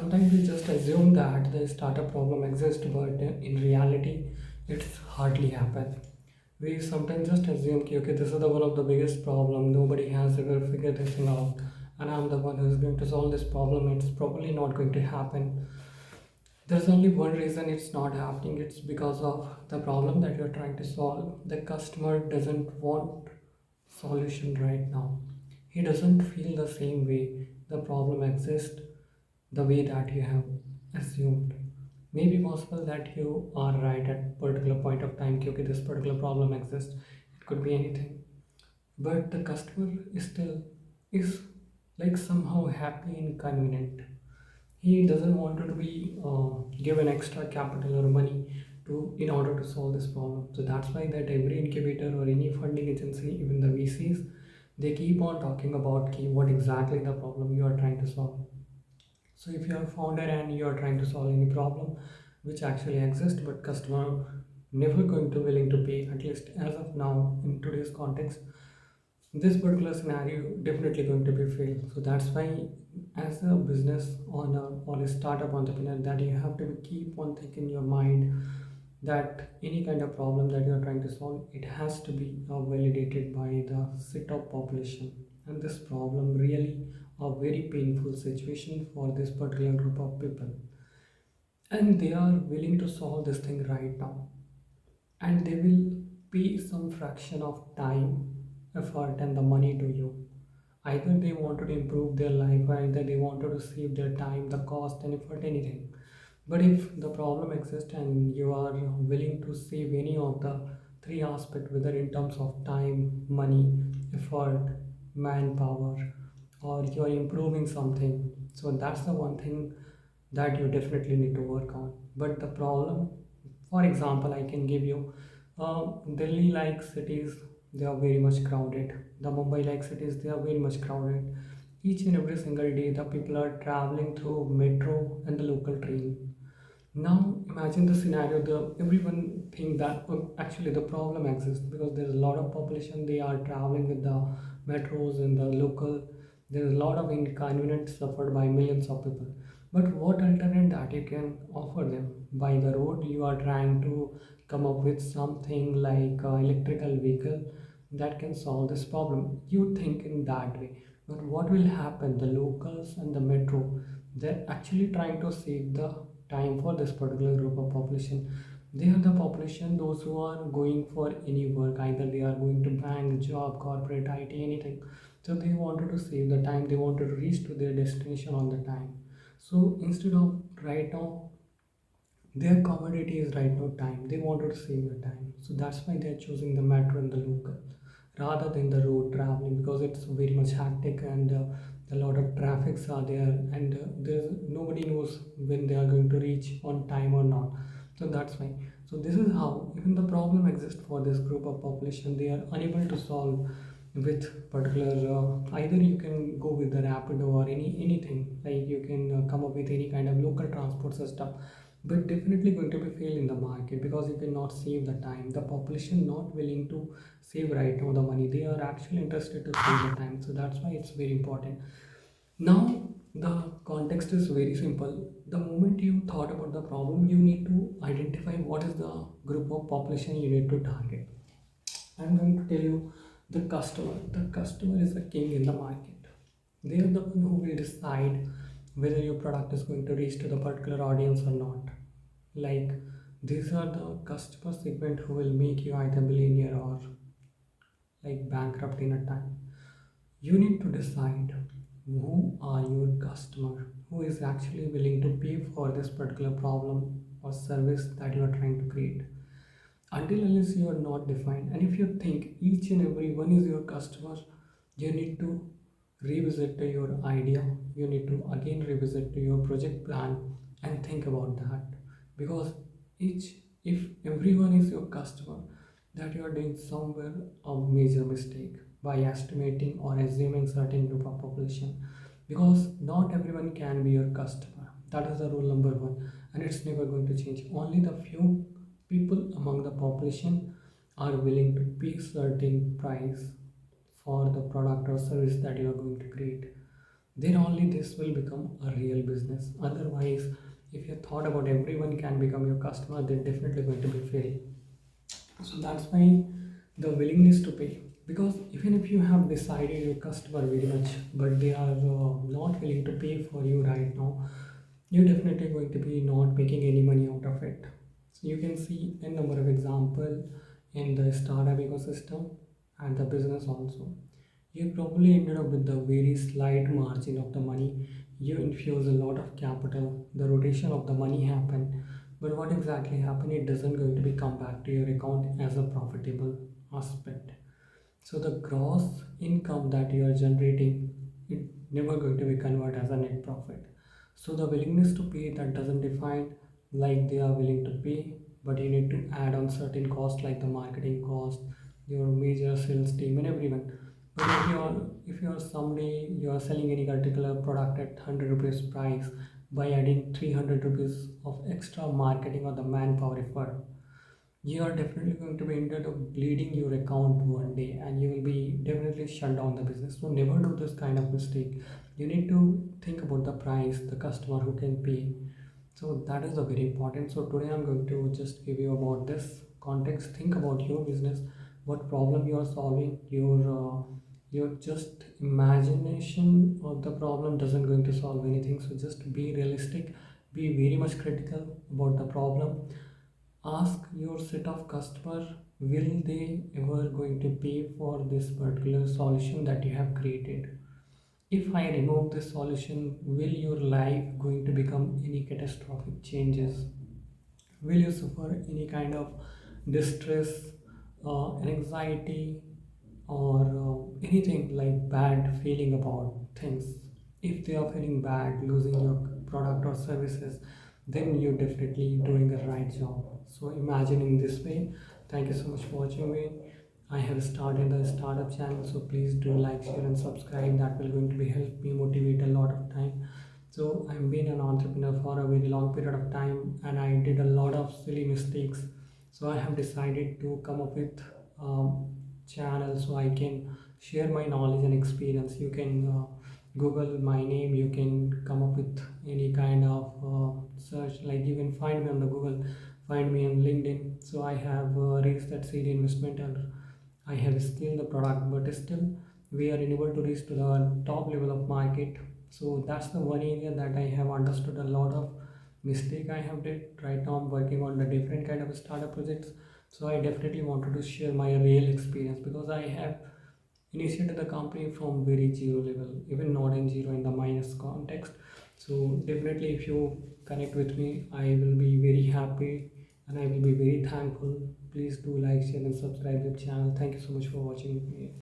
Sometimes we just assume that the startup problem exists, but in reality, it's hardly happen. We sometimes just assume, okay, this is the one of the biggest problem. Nobody has ever figured this thing out, and I'm the one who's going to solve this problem. It's probably not going to happen. There's only one reason it's not happening. It's because of the problem that you're trying to solve. The customer doesn't want solution right now. He doesn't feel the same way the problem exists the way that you have assumed. Maybe possible that you are right at particular point of time. Okay, this particular problem exists. It could be anything, but the customer is still is like somehow happy and convenient. He doesn't want to be given extra capital or money to in order to solve this problem. So that's why that every incubator or any funding agency, even the VCs, they keep on talking about what exactly the problem you are trying to solve. So if you are a founder and you are trying to solve any problem which actually exists, but customer never going to willing to pay, at least as of now in today's context, this particular scenario definitely going to be fail. So that's why as a business owner or a startup entrepreneur, that you have to keep on thinking in your mind that any kind of problem that you are trying to solve, it has to be validated by the set of population. And this problem really a very painful situation for this particular group of people, and they are willing to solve this thing right now, and they will pay some fraction of time, effort, and the money to you. Either they wanted to improve their life, or either they wanted to save their time, the cost and effort, anything. But if the problem exists and you are willing to save any of the three aspects, whether in terms of time, money, effort, manpower, or you are improving something, so that's the one thing that you definitely need to work on. But the problem, for example, I can give you Delhi like cities, they are very much crowded. The Mumbai like cities, they are very much crowded. Each and every single day, the people are traveling through metro and the local train. Now imagine the scenario. The everyone think that actually the problem exists because there's a lot of population. They are traveling with the metros and the local. There's a lot of inconvenience suffered by millions of people. But what alternate that you can offer them? By the road, you are trying to come up with something like electrical vehicle that can solve this problem. You think in that way. But what will happen? The locals and the metro, they're actually trying to save the time for this particular group of population. They are the population those who are going for any work, either they are going to bank, job, corporate, IT, anything. So they wanted to save the time, they wanted to reach to their destination on the time. So instead of right now, their commodity is right now time, they wanted to save the time. So that's why they're choosing the metro and the local rather than the road traveling, because it's very much hectic, and a lot of traffics are there, and there's nobody knows when they are going to reach on time or not. So that's why. So this is how even the problem exists for this group of population. They are unable to solve with particular either you can go with the rapido or anything, like you can come up with any kind of local transport system, but definitely going to be fail in the market because you cannot save the time. The population not willing to save right now the money, they are actually interested to save the time. So that's why it's very important. Now the context is very simple. The moment you thought about the problem, you need to identify what is the group of population you need to target. I'm going to tell you, the customer is the king in the market. They are the one who will decide whether your product is going to reach to the particular audience or not. Like, these are the customer segment who will make you either billionaire or like bankrupt in a time. You need to decide who are your customer, who is actually willing to pay for this particular problem or service that you are trying to create. Until unless you are not defined, and if you think each and every one is your customer, you need to revisit to your idea. You need to again revisit to your project plan and think about that, because each if everyone is your customer, that you are doing somewhere a major mistake by estimating or assuming certain group of population, because not everyone can be your customer. That is the rule number one, and it's never going to change. Only the few people among the population are willing to pay certain price for the product or service that you are going to create. then only this will become a real business. Otherwise, if you thought about everyone can become your customer, then definitely going to be fail. So that's why the willingness to pay. Because even if you have decided your customer very much, but they are not willing to pay for you right now, you're definitely going to be not making any money out of it. So you can see a number of example in the startup ecosystem and the business also. You probably ended up with a very slight margin of the money. You infuse a lot of capital, the rotation of the money happen, but what exactly happened? It doesn't going to be come back to your account as a profitable aspect. So the gross income that you are generating, it never going to be converted as a net profit. So the willingness to pay, that doesn't define like they are willing to pay, but you need to add on certain costs like the marketing cost, your major sales team and everyone. But if you're somebody, you are selling any particular product at 100 rupees price, by adding 300 rupees of extra marketing or the manpower effort, you are definitely going to be ended up bleeding your account one day, and you will be definitely shut down the business. So never do this kind of mistake. You need to think about the price, the customer who can pay. So that is a very important. So today I'm going to just give you about this context. Think about your business, what problem you are solving. Your just imagination of the problem doesn't going to solve anything. So just be realistic, be very much critical about the problem. Ask your set of customer, will they ever going to pay for this particular solution that you have created? If I remove this solution, will your life going to become any catastrophic changes? Will you suffer any kind of distress, anxiety, or anything like bad feeling about things? If they are feeling bad losing your product or services, then you're definitely doing the right job. So imagine in this way. Thank you so much for watching me. I have started a startup channel, so please do like, share, and subscribe. That will going to be help me motivate a lot of time. So I've been an entrepreneur for a very long period of time, and I did a lot of silly mistakes. So I have decided to come up with channel so I can share my knowledge and experience. You can Google my name. You can come up with any kind of search. Like you can find me on the Google, find me on LinkedIn. So I have raised that seed investment, and I have scaled the product, but still we are unable to reach to the top level of market. So that's the one area that I have understood a lot of mistake I have did. Right now I'm working on the different kind of startup projects. So I definitely wanted to share my real experience, because I have initiated the company from very zero level, even not in zero in the minus context. So definitely if you connect with me, I will be very happy and I will be very thankful. Please do like, share and subscribe the channel. Thank you so much for watching me.